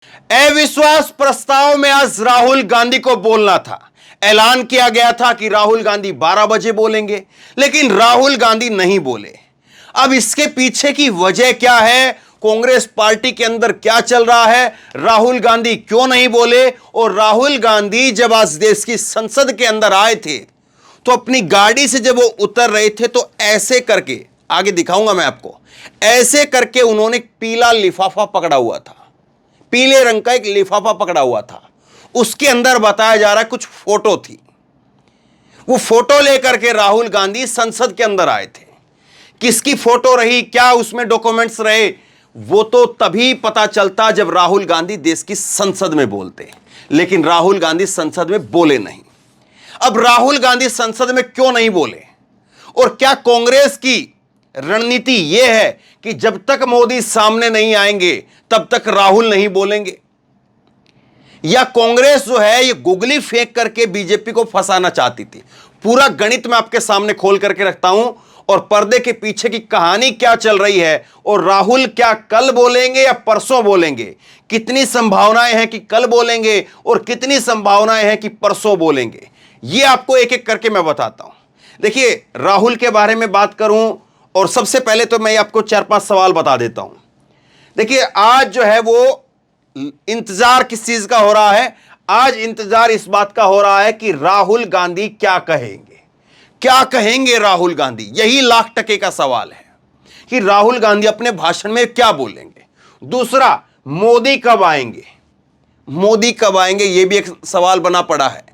अविश्वास प्रस्ताव में आज राहुल गांधी को बोलना था। ऐलान किया गया था कि राहुल गांधी 12 बजे बोलेंगे, लेकिन राहुल गांधी नहीं बोले। अब इसके पीछे की वजह क्या है, कांग्रेस पार्टी के अंदर क्या चल रहा है, राहुल गांधी क्यों नहीं बोले? और राहुल गांधी जब आज देश की संसद के अंदर आए थे तो अपनी गाड़ी से जब वो उतर रहे थे तो ऐसे करके, आगे दिखाऊंगा मैं आपको, ऐसे करके उन्होंने पीला लिफाफा पकड़ा हुआ था, पीले रंग का एक लिफाफा पकड़ा हुआ था। उसके अंदर बताया जा रहा है कुछ फोटो थी। वो फोटो लेकर के राहुल गांधी संसद के अंदर आए थे। किसकी फोटो रही, क्या उसमें डॉक्यूमेंट्स रहे, वो तो तभी पता चलता जब राहुल गांधी देश की संसद में बोलते। लेकिन राहुल गांधी संसद में बोले नहीं। अब राहुल गांधी संसद में क्यों नहीं बोले, और क्या कांग्रेस की रणनीति यह है कि जब तक मोदी सामने नहीं आएंगे तब तक राहुल नहीं बोलेंगे? या कांग्रेस जो है ये गुगली फेंक करके बीजेपी को फंसाना चाहती थी? पूरा गणित मैं आपके सामने खोल करके रखता हूं, और पर्दे के पीछे की कहानी क्या चल रही है, और राहुल क्या कल बोलेंगे या परसों बोलेंगे, कितनी संभावनाएं हैं कि कल बोलेंगे और कितनी संभावनाएं हैं कि परसों बोलेंगे, ये आपको एक एक करके मैं बताता हूं। देखिए, राहुल के बारे में बात करूं, और सबसे पहले तो मैं आपको 4-5 सवाल बता देता हूं। देखिए, आज जो है वो इंतजार किस चीज का हो रहा है? आज इंतजार इस बात का हो रहा है कि राहुल गांधी क्या कहेंगे, क्या कहेंगे राहुल गांधी। यही लाख टके का सवाल है कि राहुल गांधी अपने भाषण में क्या बोलेंगे। दूसरा, मोदी कब आएंगे, मोदी कब आएंगे, यह भी एक सवाल बना पड़ा है।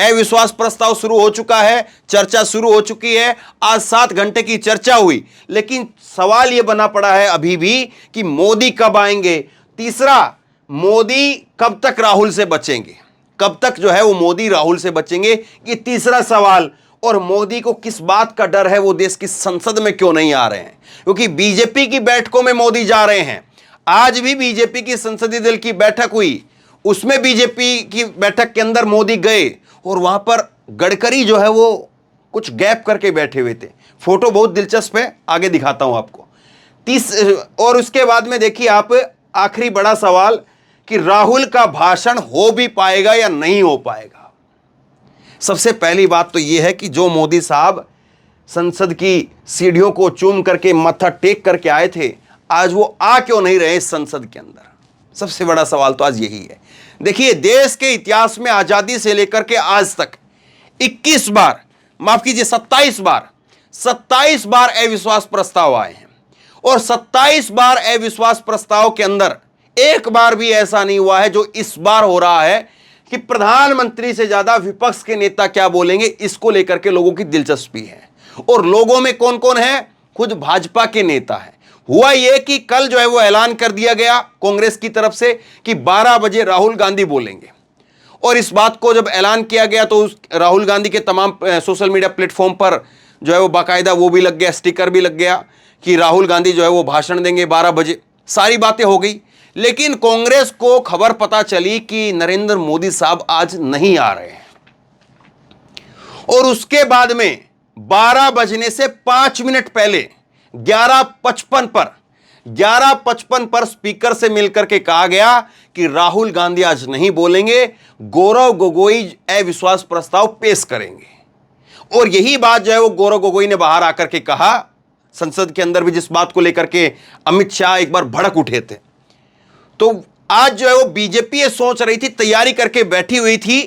अविश्वास प्रस्ताव शुरू हो चुका है, चर्चा शुरू हो चुकी है, आज 7 घंटे की चर्चा हुई, लेकिन सवाल यह बना पड़ा है अभी भी कि मोदी कब आएंगे। तीसरा, मोदी कब तक राहुल से बचेंगे, कब तक जो है वो मोदी राहुल से बचेंगे, ये तीसरा सवाल। और मोदी को किस बात का डर है, वो देश की संसद में क्यों नहीं आ रहे हैं? क्योंकि बीजेपी की बैठकों में मोदी जा रहे हैं। आज भी बीजेपी की संसदीय दल की बैठक हुई, उसमें बीजेपी की बैठक के अंदर मोदी गए, और वहां पर गडकरी जो है वो कुछ गैप करके बैठे हुए थे। फोटो बहुत दिलचस्प है, आगे दिखाता हूं आपको। और उसके बाद में देखिए आप, आखिरी बड़ा सवाल कि राहुल का भाषण हो भी पाएगा या नहीं हो पाएगा। सबसे पहली बात तो यह है कि जो मोदी साहब संसद की सीढ़ियों को चूम करके मत्था टेक करके आए थे, आज वो आ क्यों नहीं रहे संसद के अंदर? सबसे बड़ा सवाल तो आज यही है। देखिए, देश के इतिहास में आजादी से लेकर के आज तक 21 बार, माफ कीजिए 27 बार अविश्वास प्रस्ताव आए हैं, और 27 बार अविश्वास प्रस्ताव के अंदर एक बार भी ऐसा नहीं हुआ है जो इस बार हो रहा है कि प्रधानमंत्री से ज्यादा विपक्ष के नेता क्या बोलेंगे, इसको लेकर के लोगों की दिलचस्पी है। और लोगों में कौन कौन है? खुद भाजपा के नेता है। हुआ यह कि कल जो है वो ऐलान कर दिया गया कांग्रेस की तरफ से कि 12 बजे राहुल गांधी बोलेंगे, और इस बात को जब ऐलान किया गया तो राहुल गांधी के तमाम सोशल मीडिया प्लेटफॉर्म पर जो है वो बाकायदा वो भी लग गया, स्टिकर भी लग गया कि राहुल गांधी जो है वो भाषण देंगे 12 बजे। सारी बातें हो गई, लेकिन कांग्रेस को खबर पता चली कि नरेंद्र मोदी साहब आज नहीं आ रहे हैं, और उसके बाद में 12 बजने से 5 मिनट पहले 11:55 पर स्पीकर से मिलकर के कहा गया कि राहुल गांधी आज नहीं बोलेंगे, गौरव गोगोई अविश्वास प्रस्ताव पेश करेंगे। और यही बात जो है वो गौरव गोगोई ने बाहर आकर के कहा, संसद के अंदर भी जिस बात को लेकर के अमित शाह एक बार भड़क उठे थे। तो आज जो है वो बीजेपी ये सोच रही थी, तैयारी करके बैठी हुई थी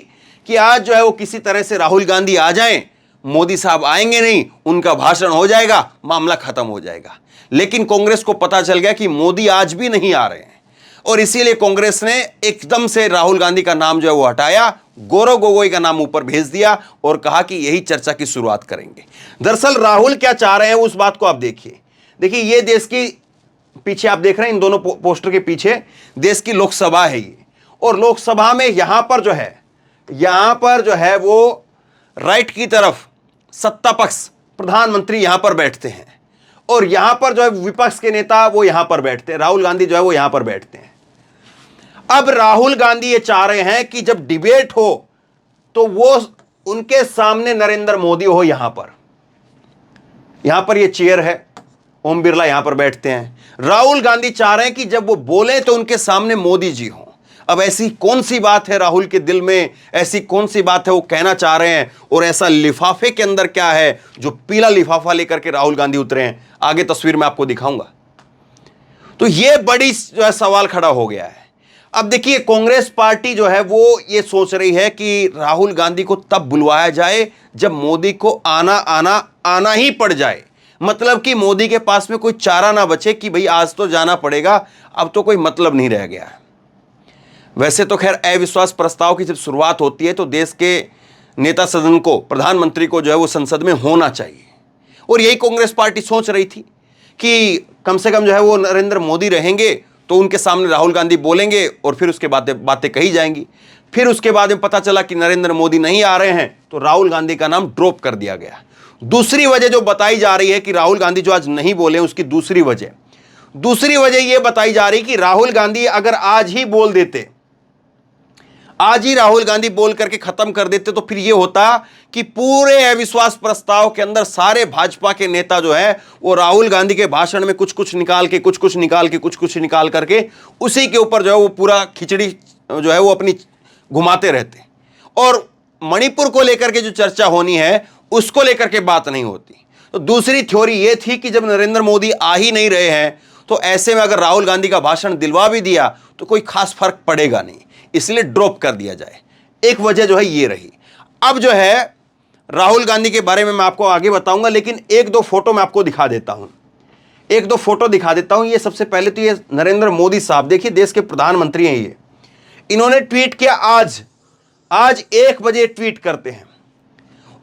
कि आज जो है वो किसी तरह से राहुल गांधी आ जाएं, मोदी साहब आएंगे नहीं, उनका भाषण हो जाएगा, मामला खत्म हो जाएगा। लेकिन कांग्रेस को पता चल गया कि मोदी आज भी नहीं आ रहे हैं, और इसीलिए कांग्रेस ने एकदम से राहुल गांधी का नाम जो है वो हटाया, गौरव गोगोई का नाम ऊपर भेज दिया, और कहा कि यही चर्चा की शुरुआत करेंगे। दरअसल राहुल क्या चाह रहे हैं उस बात को आप देखिए। देखिए, ये देश की, पीछे आप देख रहे हैं इन दोनों पोस्टर के पीछे देश की लोकसभा है ये, और लोकसभा में यहां पर जो है वो राइट की तरफ सत्ता पक्ष प्रधानमंत्री यहां पर बैठते हैं, और यहां पर जो है विपक्ष के नेता वो यहां पर बैठते हैं, राहुल गांधी जो है वो यहां पर बैठते हैं। अब राहुल गांधी ये चाह रहे हैं कि जब डिबेट हो तो वो उनके सामने नरेंद्र मोदी हो। यहां पर ये चेयर है, ओम बिरला यहां पर बैठते हैं। राहुल गांधी चाह रहे हैं कि जब वो बोले तो उनके सामने मोदी जी हो। अब ऐसी कौन सी बात है राहुल के दिल में, ऐसी कौन सी बात है वो कहना चाह रहे हैं, और ऐसा लिफाफे के अंदर क्या है जो पीला लिफाफा लेकर के राहुल गांधी उतरे हैं, आगे तस्वीर में आपको दिखाऊंगा। तो ये बड़ी जो है सवाल खड़ा हो गया है। अब देखिए कांग्रेस पार्टी जो है वो ये सोच रही है कि राहुल गांधी को तब बुलवाया जाए जब मोदी को आना ही पड़ जाए, मतलब कि मोदी के पास में कोई चारा ना बचे कि भाई आज तो जाना पड़ेगा, अब तो कोई मतलब नहीं रह गया है। वैसे तो खैर अविश्वास प्रस्ताव की जब शुरुआत होती है तो देश के नेता सदन को, प्रधानमंत्री को जो है वो संसद में होना चाहिए, और यही कांग्रेस पार्टी सोच रही थी कि कम से कम जो है वो नरेंद्र मोदी रहेंगे तो उनके सामने राहुल गांधी बोलेंगे और फिर उसके बातें कही जाएंगी। फिर उसके बाद में पता चला कि नरेंद्र मोदी नहीं आ रहे हैं तो राहुल गांधी का नाम ड्रॉप कर दिया गया। दूसरी वजह जो बताई जा रही है कि राहुल गांधी जो आज नहीं बोले, उसकी दूसरी वजह यह बताई जा रही कि राहुल गांधी अगर आज ही बोल देते, आज ही राहुल गांधी बोल करके खत्म कर देते, तो फिर यह होता कि पूरे अविश्वास प्रस्ताव के अंदर सारे भाजपा के नेता जो है वो राहुल गांधी के भाषण में कुछ निकाल करके उसी के ऊपर जो है वो पूरा खिचड़ी जो है वो अपनी घुमाते रहते, और मणिपुर को लेकर के जो चर्चा होनी है उसको लेकर के बात नहीं होती। तो दूसरी थ्योरी यह थी कि जब नरेंद्र मोदी आ ही नहीं रहे हैं तो ऐसे में अगर राहुल गांधी का भाषण दिलवा भी दिया तो कोई खास फर्क पड़ेगा नहीं, इसलिए ड्रॉप कर दिया जाए। एक वजह जो है ये रही। अब जो है राहुल गांधी के बारे में मैं आपको आगे बताऊंगा, लेकिन एक दो फोटो मैं आपको दिखा देता हूं। ये सबसे पहले तो ये नरेंद्र मोदी साहब, देखिए देश के प्रधानमंत्री हैं ये, इन्होंने ट्वीट किया आज 1 बजे ट्वीट करते हैं,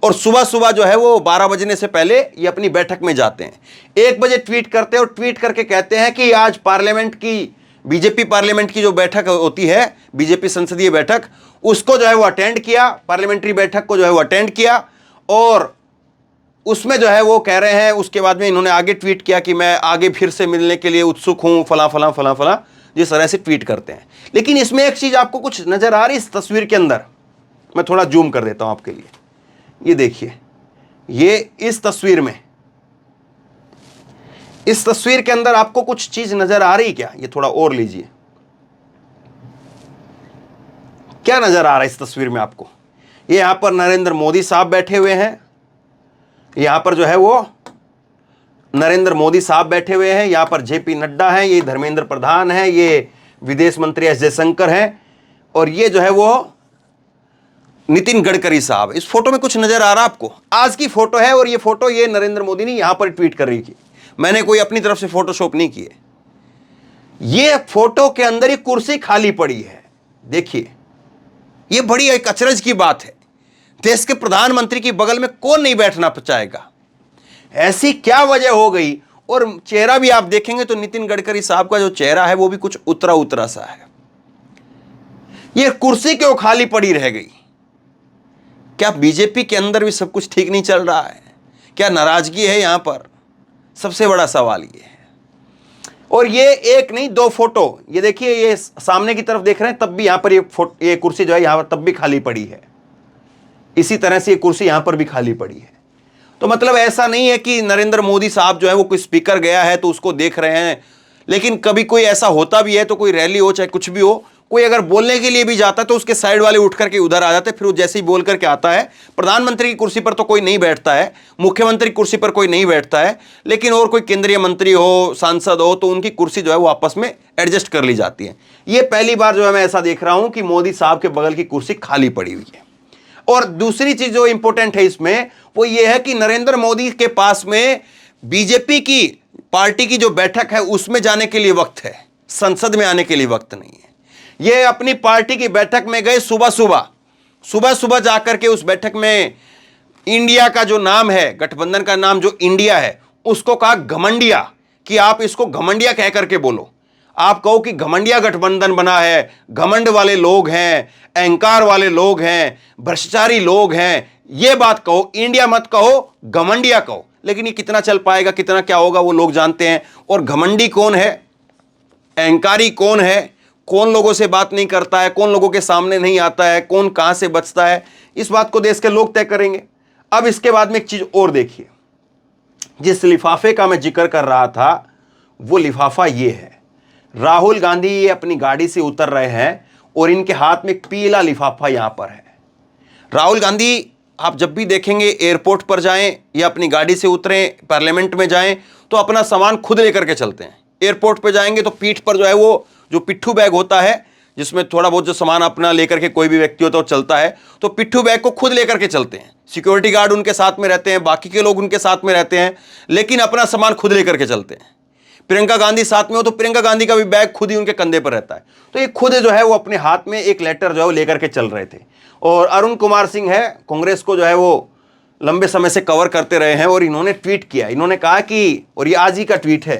और सुबह जो है वो 12 बजने से पहले ये अपनी बैठक में जाते हैं। 1 बजे ट्वीट करते हैं और ट्वीट करके कहते हैं कि आज बीजेपी पार्लियामेंट की जो बैठक होती है, बीजेपी संसदीय बैठक, उसको जो है वो अटेंड किया, पार्लियामेंट्री बैठक को जो है वो अटेंड किया, और उसमें जो है वो कह रहे हैं, उसके बाद में इन्होंने आगे ट्वीट किया कि मैं आगे फिर से मिलने के लिए उत्सुक हूं, फला, जिस तरह से ट्वीट करते हैं। लेकिन इसमें एक चीज आपको कुछ नजर आ रही इस तस्वीर के अंदर, मैं थोड़ा जूम कर देता हूं आपके लिए। ये देखिए, ये इस तस्वीर के अंदर आपको कुछ चीज नजर आ रही क्या? ये थोड़ा और लीजिए, क्या नजर आ रहा है इस तस्वीर में आपको? ये यहां पर नरेंद्र मोदी साहब बैठे हुए हैं, यहां पर जो है वो नरेंद्र मोदी साहब बैठे हुए हैं, यहां पर जेपी नड्डा हैं, ये धर्मेंद्र प्रधान हैं, ये विदेश मंत्री एस जयशंकर हैं, और ये जो है वो नितिन गडकरी साहब। इस फोटो में कुछ नजर आ रहा आपको? आज की फोटो है, और ये फोटो ये नरेंद्र मोदी ने यहां पर ट्वीट कर रही थी, मैंने कोई अपनी तरफ से फोटोशॉप नहीं किए। ये फोटो के अंदर ये कुर्सी खाली पड़ी है, देखिए, ये बड़ी एक अचरज की बात है। देश के प्रधानमंत्री की बगल में कौन नहीं बैठना चाहेगा? ऐसी क्या वजह हो गई? और चेहरा भी आप देखेंगे तो नितिन गडकरी साहब का जो चेहरा है वो भी कुछ उतरा सा है। ये कुर्सी क्यों खाली पड़ी रह गई? क्या बीजेपी के अंदर भी सब कुछ ठीक नहीं चल रहा है? क्या नाराजगी है यहां पर? सबसे बड़ा सवाल ये है। और ये एक नहीं, 2 फोटो, ये देखिए, ये सामने की तरफ देख रहे हैं, तब भी यहां पर ये कुर्सी जो है यहां पर तब भी खाली पड़ी है। इसी तरह से ये कुर्सी यहां पर भी खाली पड़ी है। तो मतलब ऐसा नहीं है कि नरेंद्र मोदी साहब जो है वो कोई स्पीकर गया है तो उसको देख रहे हैं, लेकिन कभी कोई ऐसा होता भी है तो कोई रैली हो चाहे कुछ भी हो, कोई अगर बोलने के लिए भी जाता है तो उसके साइड वाले उठ करके उधर आ जाते हैं, फिर वो जैसे ही बोल करके आता है। प्रधानमंत्री की कुर्सी पर तो कोई नहीं बैठता है, मुख्यमंत्री की कुर्सी पर कोई नहीं बैठता है, लेकिन और कोई केंद्रीय मंत्री हो, सांसद हो, तो उनकी कुर्सी जो है वो आपस में एडजस्ट कर ली जाती है। ये पहली बार जो है मैं ऐसा देख रहा हूं कि मोदी साहब के बगल की कुर्सी खाली पड़ी हुई है। और दूसरी चीज जो इंपॉर्टेंट है इसमें वो ये है कि नरेंद्र मोदी के पास में बीजेपी की पार्टी की जो बैठक है उसमें जाने के लिए वक्त है, संसद में आने के लिए वक्त नहीं है। ये अपनी पार्टी की बैठक में गए सुबह जाकर के उस बैठक में इंडिया का जो नाम है, गठबंधन का नाम जो इंडिया है, उसको कहा घमंडिया, कि आप इसको घमंडिया कह करके बोलो। आप कहो कि घमंडिया गठबंधन बना है, घमंड वाले लोग हैं, अहंकार वाले लोग हैं, भ्रष्टाचारी लोग हैं, ये बात कहो, इंडिया मत कहो, घमंडिया कहो। लेकिन ये कितना चल पाएगा, कितना क्या होगा, वो लोग जानते हैं। और घमंडी कौन है, अहंकारी कौन है, कौन लोगों से बात नहीं करता है, कौन लोगों के सामने नहीं आता है, कौन कहां से बचता है, इस बात को देश के लोग तय करेंगे। अब इसके बाद में एक चीज और देखिए, जिस लिफाफे का मैं जिक्र कर रहा था वो लिफाफा ये है। राहुल गांधी ये अपनी गाड़ी से उतर रहे हैं और इनके हाथ में एक पीला लिफाफा यहां पर है। राहुल गांधी आप जब भी देखेंगे एयरपोर्ट पर जाएं या अपनी गाड़ी से उतरें, पार्लियामेंट में जाएं, तो अपना सामान खुद लेकर के चलते हैं। एयरपोर्ट पर जाएंगे तो पीठ पर जो है वो जो पिट्ठू बैग होता है, जिसमें थोड़ा बहुत जो सामान अपना लेकर के कोई भी व्यक्ति होता है वो चलता है, तो पिट्ठू बैग को खुद लेकर के चलते हैं। सिक्योरिटी गार्ड उनके साथ में रहते हैं, बाकी के लोग उनके साथ में रहते हैं, लेकिन अपना सामान खुद लेकर के चलते हैं। प्रियंका गांधी साथ में हो तो प्रियंका गांधी का भी बैग खुद ही उनके कंधे पर रहता है। तो ये खुद जो है वो अपने हाथ में एक लेटर जो है वो लेकर के चल रहे थे। और अरुण कुमार सिंह है, कांग्रेस को जो है वो लंबे समय से कवर करते रहे हैं, और इन्होंने ट्वीट किया। इन्होंने कहा कि, और ये आज ही का ट्वीट है,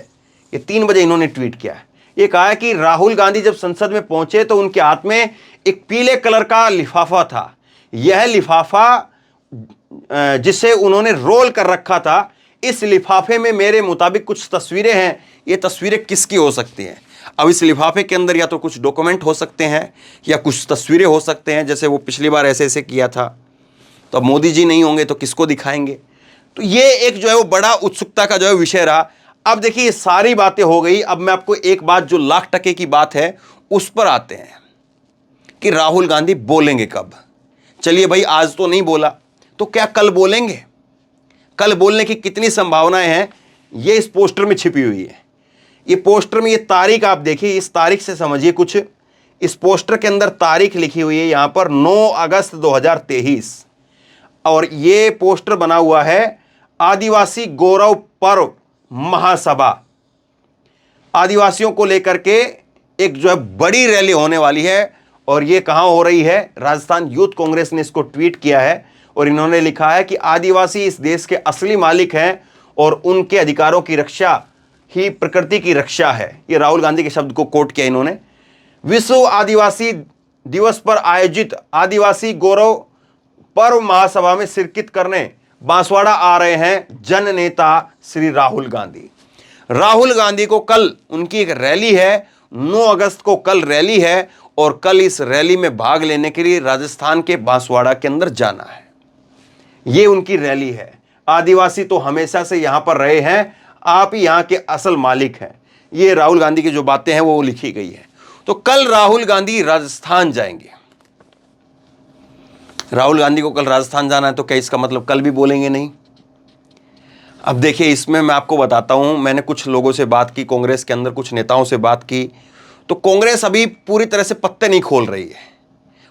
ये 3 बजे इन्होंने ट्वीट किया है। ये कहा है कि राहुल गांधी जब संसद में पहुंचे तो उनके हाथ में एक पीले कलर का लिफाफा था। यह लिफाफा जिसे उन्होंने रोल कर रखा था, इस लिफाफे में मेरे मुताबिक कुछ तस्वीरें हैं। ये तस्वीरें किसकी हो सकती हैं? अब इस लिफाफे के अंदर या तो कुछ डॉक्यूमेंट हो सकते हैं या कुछ तस्वीरें हो सकते हैं, जैसे वो पिछली बार ऐसे ऐसे किया था। तो अब मोदी जी नहीं होंगे तो किसको दिखाएंगे? तो ये एक जो है वो बड़ा उत्सुकता का जो है विषय रहा। अब देखिए ये सारी बातें हो गई। अब मैं आपको एक बात जो लाख टके की बात है उस पर आते हैं कि राहुल गांधी बोलेंगे कब। चलिए भाई, आज तो नहीं बोला, तो क्या कल बोलेंगे? कल बोलने की कितनी संभावनाएं हैं, ये इस पोस्टर में छिपी हुई है। ये पोस्टर में ये तारीख आप देखिए, इस तारीख से समझिए कुछ। इस पोस्टर के अंदर तारीख लिखी हुई है यहां पर 9 अगस्त 2023, और ये पोस्टर बना हुआ है आदिवासी गौरव पर्व महासभा। आदिवासियों को लेकर के एक जो है बड़ी रैली होने वाली है, और ये कहां हो रही है? राजस्थान यूथ कांग्रेस ने इसको ट्वीट किया है, और इन्होंने लिखा है कि आदिवासी इस देश के असली मालिक हैं और उनके अधिकारों की रक्षा ही प्रकृति की रक्षा है। ये राहुल गांधी के शब्द को कोट किया इन्होंने। विश्व आदिवासी दिवस पर आयोजित आदिवासी गौरव पर्व महासभा में शिरकत करने बांसवाड़ा आ रहे हैं जन नेता श्री राहुल गांधी। राहुल गांधी को कल उनकी एक रैली है, 9 अगस्त को कल रैली है, और कल इस रैली में भाग लेने के लिए राजस्थान के बांसवाड़ा के अंदर जाना है। ये उनकी रैली है। आदिवासी तो हमेशा से यहां पर रहे हैं, आप ही यहां के असल मालिक हैं। ये राहुल गांधी की जो बातें हैं वो लिखी गई है। तो कल राहुल गांधी राजस्थान जाएंगे। राहुल गांधी को कल राजस्थान जाना है, तो क्या इसका मतलब कल भी बोलेंगे नहीं? अब देखिए, इसमें मैं आपको बताता हूं, मैंने कुछ लोगों से बात की, कांग्रेस के अंदर कुछ नेताओं से बात की, तो कांग्रेस अभी पूरी तरह से पत्ते नहीं खोल रही है।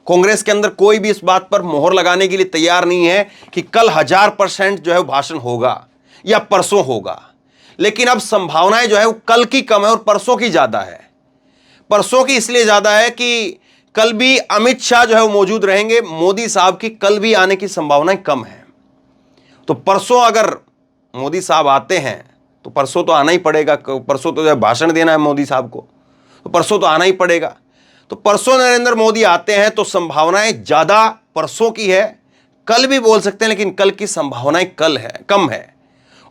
कांग्रेस के अंदर कोई भी इस बात पर मोहर लगाने के लिए तैयार नहीं है कि कल 1000% जो है भाषण होगा या परसों होगा। लेकिन अब संभावनाएं जो है वो कल की कम है और परसों की ज्यादा है। परसों की इसलिए ज्यादा है कि कल भी अमित शाह जो है वो मौजूद रहेंगे, मोदी साहब की कल भी आने की संभावनाएं कम है। तो परसों अगर मोदी साहब आते हैं तो परसों तो आना ही पड़ेगा। परसों तो भाषण देना है मोदी साहब को, तो परसों तो आना ही पड़ेगा। तो परसों नरेंद्र मोदी आते हैं तो संभावनाएं ज्यादा परसों की है। कल भी बोल सकते हैं, लेकिन कल की संभावनाएं कम है।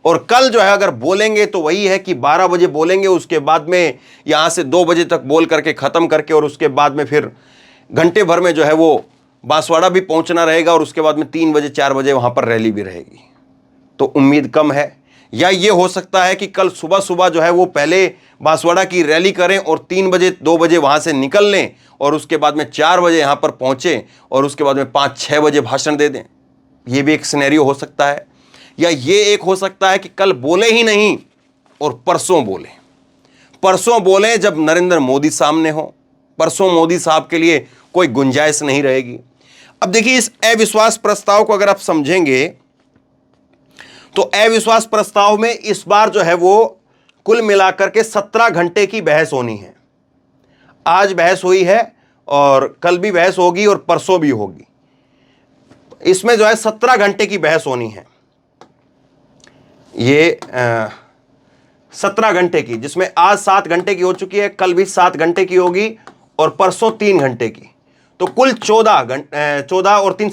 और कल जो है अगर बोलेंगे तो वही है कि 12 बजे बोलेंगे, उसके बाद में यहां से 2 बजे तक बोल करके खत्म करके, और उसके बाद में फिर घंटे भर में जो है वो बांसवाड़ा भी पहुंचना रहेगा, और उसके बाद में 3 बजे 4 बजे वहां पर रैली भी रहेगी। तो उम्मीद कम है। या ये हो सकता है कि कल सुबह सुबह जो है वो पहले बांसवाड़ा की रैली करें और 3 बजे 2 बजे वहां से निकल लें, और उसके बाद में 4 बजे यहां पर पहुंचे, और उसके बाद में 5-6 बजे भाषण दे दें। ये भी एक सिनेरियो हो सकता है। या ये एक हो सकता है कि कल बोले ही नहीं और परसों बोलें जब नरेंद्र मोदी सामने हो। परसों मोदी साहब के लिए कोई गुंजाइश नहीं रहेगी। अब देखिए, इस अविश्वास प्रस्ताव को अगर आप समझेंगे तो अविश्वास प्रस्ताव में इस बार जो है वो कुल मिलाकर के 17 घंटे की बहस होनी है। आज बहस हुई है और कल भी बहस होगी और परसों भी होगी। इसमें जो है 17 घंटे की बहस होनी है। ये 17 घंटे की, जिसमें आज 7 घंटे की हो चुकी है, कल भी 7 घंटे की होगी और परसों 3 घंटे की। तो कुल 14 और 3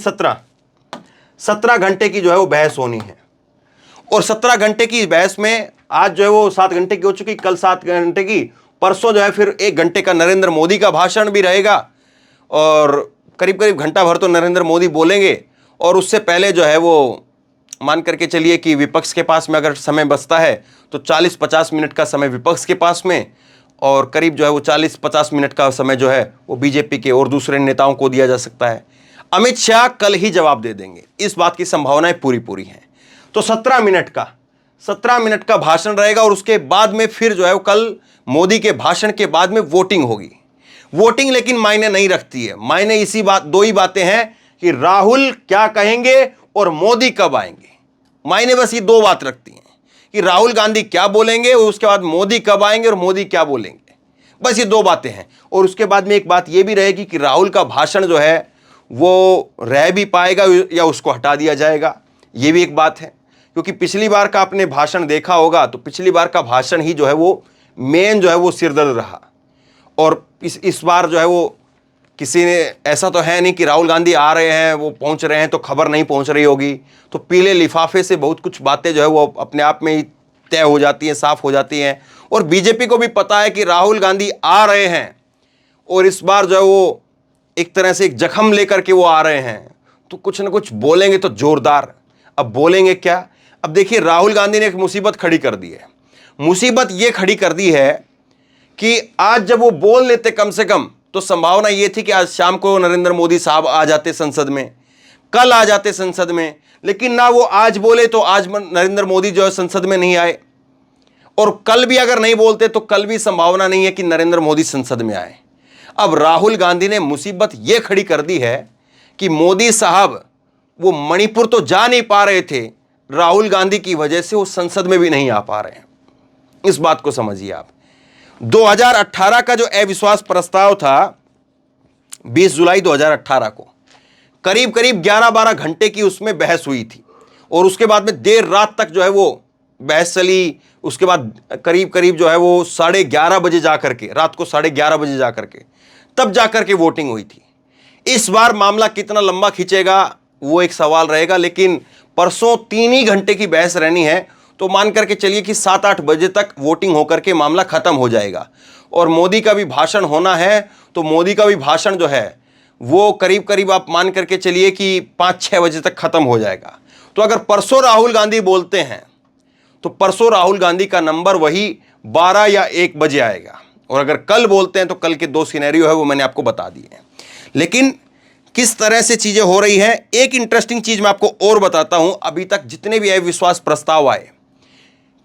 17 घंटे की जो है वो बहस होनी है। और 17 घंटे की बहस में आज जो है वो 7 घंटे की हो चुकी, कल 7 घंटे की, परसों जो है फिर 1 घंटे का नरेंद्र मोदी का भाषण भी रहेगा, और करीब करीब घंटा भर तो नरेंद्र मोदी बोलेंगे। और उससे पहले जो है वो मान करके चलिए कि विपक्ष के पास में अगर समय बचता है तो 40-50 मिनट का समय विपक्ष के पास में, और करीब जो है वो 40-50 मिनट का समय जो है वो बीजेपी के और दूसरे नेताओं को दिया जा सकता है। अमित शाह कल ही जवाब दे देंगे, इस बात की संभावनाएं पूरी पूरी हैं। तो 17 मिनट का भाषण रहेगा और उसके बाद में फिर जो है वो कल मोदी के भाषण के बाद में वोटिंग होगी। वोटिंग लेकिन मायने नहीं रखती है, मायने इसी बात, दो ही बातें हैं कि राहुल क्या कहेंगे और मोदी कब आएंगे। मायने बस ये दो बात रखती हैं कि राहुल गांधी क्या बोलेंगे और उसके बाद मोदी कब आएंगे और मोदी क्या बोलेंगे। बस ये दो बातें हैं। और उसके बाद में एक बात ये भी रहेगी कि राहुल का भाषण जो है वो रह भी पाएगा या उसको हटा दिया जाएगा, ये भी एक बात है। क्योंकि पिछली बार का आपने भाषण देखा होगा तो पिछली बार का भाषण ही जो है वो मेन जो है वो सिरदर्द रहा। और इस बार जो है वो किसी ने, ऐसा तो है नहीं कि राहुल गांधी आ रहे हैं, वो पहुंच रहे हैं तो खबर नहीं पहुंच रही होगी, तो पीले लिफाफे से बहुत कुछ बातें जो है वो अपने आप में ही तय हो जाती हैं, साफ हो जाती हैं। और बीजेपी को भी पता है कि राहुल गांधी आ रहे हैं और इस बार जो है वो एक तरह से एक जख्म लेकर के वो आ रहे हैं, तो कुछ ना कुछ बोलेंगे तो जोरदार। अब बोलेंगे क्या? अब देखिए, राहुल गांधी ने एक मुसीबत खड़ी कर दी है। मुसीबत ये खड़ी कर दी है कि आज जब वो बोल लेते कम से कम, तो संभावना ये थी कि आज शाम को नरेंद्र मोदी साहब आ जाते संसद में, कल आ जाते संसद में, लेकिन ना वो आज बोले तो आज नरेंद्र मोदी जो है संसद में नहीं आए, और कल भी अगर नहीं बोलते तो कल भी संभावना नहीं है कि नरेंद्र मोदी संसद में आए। अब राहुल गांधी ने मुसीबत यह खड़ी कर दी है कि मोदी साहब वो मणिपुर तो जा नहीं पा रहे थे, राहुल गांधी की वजह से वो संसद में भी नहीं आ पा रहे हैं। इस बात को समझिए आप। 2018 का जो अविश्वास प्रस्ताव था 20 जुलाई 2018 को करीब करीब 11-12 घंटे की उसमें बहस हुई थी, और उसके बाद में देर रात तक जो है वो बहस चली। उसके बाद करीब करीब जो है वो 11:30 बजे जाकर के, रात को 11:30 बजे जाकर के, तब जाकर के वोटिंग हुई थी। इस बार मामला कितना लंबा खींचेगा वो एक सवाल रहेगा, लेकिन परसों 3 ही घंटे की बहस रहनी है, तो मान करके चलिए कि 7-8 बजे तक वोटिंग होकर के मामला खत्म हो जाएगा। और मोदी का भी भाषण होना है, तो मोदी का भी भाषण जो है वो करीब करीब आप मान करके चलिए कि 5-6 बजे तक खत्म हो जाएगा। तो अगर परसों राहुल गांधी बोलते हैं तो परसों राहुल गांधी का नंबर वही 12 या 1 बजे आएगा, और अगर कल बोलते हैं तो कल के 2 सिनेरियो है वो मैंने आपको बता दिए हैं। लेकिन किस तरह से चीजें हो रही हैं, एक इंटरेस्टिंग चीज मैं आपको और बताता हूं। अभी तक जितने भी अविश्वास प्रस्ताव आए,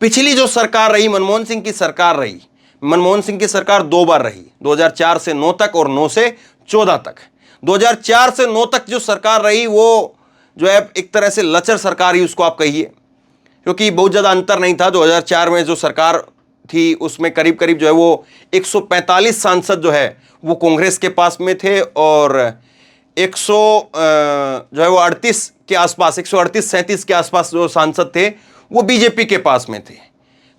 पिछली जो सरकार रही, मनमोहन सिंह की सरकार रही, मनमोहन सिंह की सरकार 2 बार रही, 2004 से 9 तक और 9 से 14 तक। 2004 से 9 तक जो सरकार रही वो जो है एक तरह से लचर सरकार ही उसको आप कहिए, क्योंकि बहुत ज़्यादा अंतर नहीं था। 2004 में जो सरकार थी उसमें करीब करीब जो है वो 145 सांसद जो है वो कांग्रेस के पास में थे, और 100 जो है वो 38 के आसपास, 138-37 के आसपास जो सांसद थे वो बीजेपी के पास में थे।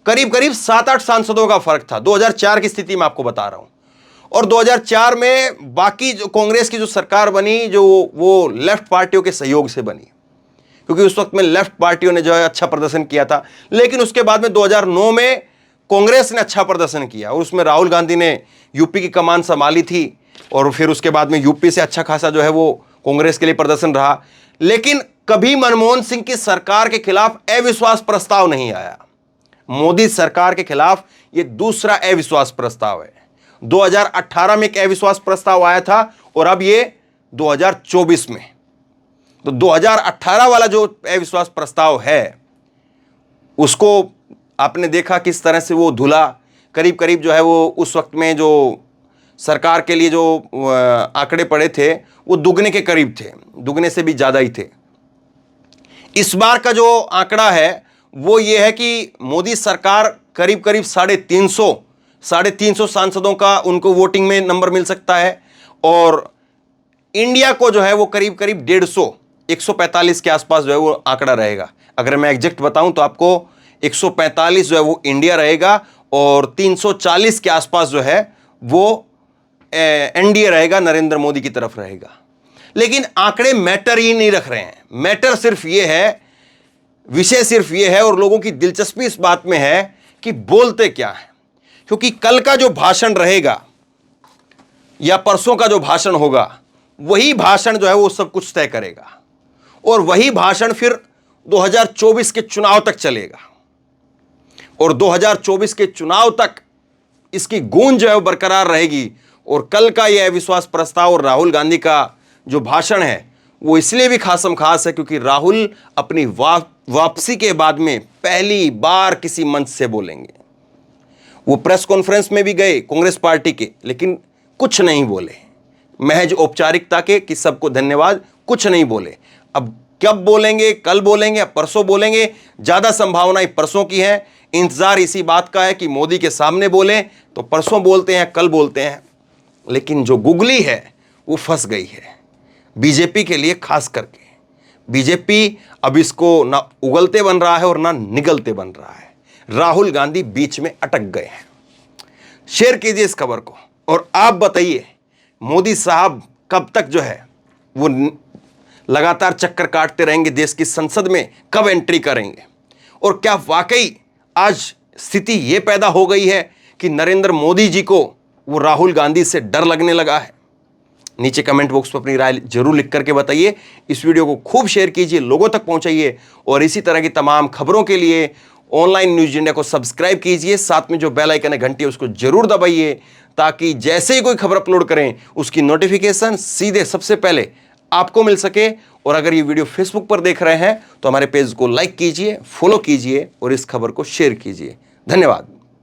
करीब करीब 7-8 सांसदों का फर्क था। 2004 की स्थिति मैं आपको बता रहा हूं। और 2004 में बाकी जो कांग्रेस की जो सरकार बनी, जो वो लेफ्ट पार्टियों के सहयोग से बनी, क्योंकि उस वक्त में लेफ्ट पार्टियों ने जो है अच्छा प्रदर्शन किया था। लेकिन उसके बाद में 2009 में कांग्रेस ने अच्छा प्रदर्शन किया, और उसमें राहुल गांधी ने यूपी की कमान संभाली थी, और फिर उसके बाद में यूपी से अच्छा खासा जो है वो कांग्रेस के लिए प्रदर्शन रहा। लेकिन कभी मनमोहन सिंह की सरकार के खिलाफ अविश्वास प्रस्ताव नहीं आया। मोदी सरकार के खिलाफ ये दूसरा अविश्वास प्रस्ताव है। 2018 में एक अविश्वास प्रस्ताव आया था, और अब ये 2024 में। तो 2018 वाला जो अविश्वास प्रस्ताव है उसको आपने देखा किस तरह से वो धुला। करीब करीब जो है वो उस वक्त में जो सरकार के लिए जो आंकड़े पड़े थे वो दुगने के करीब थे, दुगने से भी ज़्यादा ही थे। इस बार का जो आंकड़ा है वो ये है कि मोदी सरकार करीब करीब 350 सांसदों का उनको वोटिंग में नंबर मिल सकता है, और इंडिया को जो है वो करीब करीब 150 के आसपास जो है वो आंकड़ा रहेगा। अगर मैं एग्जैक्ट बताऊं तो आपको 145 जो है वो इंडिया रहेगा, और 340 के आसपास जो है वो एनडीए रहेगा, नरेंद्र मोदी की तरफ रहेगा। लेकिन आंकड़े मैटर ही नहीं रख रहे हैं। मैटर सिर्फ ये है, विषय सिर्फ ये है, और लोगों की दिलचस्पी इस बात में है कि बोलते क्या है। क्योंकि कल का जो भाषण रहेगा या परसों का जो भाषण होगा, वही भाषण जो है वो सब कुछ तय करेगा, और वही भाषण फिर 2024 के चुनाव तक चलेगा। और 2024 के चुनाव तक इसकी गूंज जो है वो बरकरार रहेगी। और कल का यह अविश्वास प्रस्ताव और राहुल गांधी का जो भाषण है वो इसलिए भी खासम खास है क्योंकि राहुल अपनी वापसी के बाद में पहली बार किसी मंच से बोलेंगे। वो प्रेस कॉन्फ्रेंस में भी गए कांग्रेस पार्टी के, लेकिन कुछ नहीं बोले, महज औपचारिकता के कि सबको धन्यवाद, कुछ नहीं बोले। अब कब बोलेंगे, कल बोलेंगे या परसों बोलेंगे, ज्यादा संभावनाएं परसों की है। इंतजार इसी बात का है कि मोदी के सामने बोले तो परसों बोलते हैं, कल बोलते हैं। लेकिन जो गुगली है वो फंस गई है बीजेपी के लिए, खास करके बीजेपी अब इसको ना उगलते बन रहा है और ना निगलते बन रहा है। राहुल गांधी बीच में अटक गए हैं। शेयर कीजिए इस खबर को और आप बताइए मोदी साहब कब तक जो है वो लगातार चक्कर काटते रहेंगे देश की संसद में, कब एंट्री करेंगे? और क्या वाकई आज स्थिति ये पैदा हो गई है कि नरेंद्र मोदी जी को वो राहुल गांधी से डर लगने लगा है? नीचे कमेंट बॉक्स में अपनी राय जरूर लिख करके बताइए। इस वीडियो को खूब शेयर कीजिए, लोगों तक पहुंचाइए और इसी तरह की तमाम खबरों के लिए ऑनलाइन न्यूज इंडिया को सब्सक्राइब कीजिए। साथ में जो बेल आइकन है घंटी उसको जरूर दबाइए ताकि जैसे ही कोई खबर अपलोड करें उसकी नोटिफिकेशन सीधे सबसे पहले आपको मिल सके। और अगर ये वीडियो फेसबुक पर देख रहे हैं तो हमारे पेज को लाइक कीजिए, फॉलो कीजिए और इस खबर को शेयर कीजिए। धन्यवाद।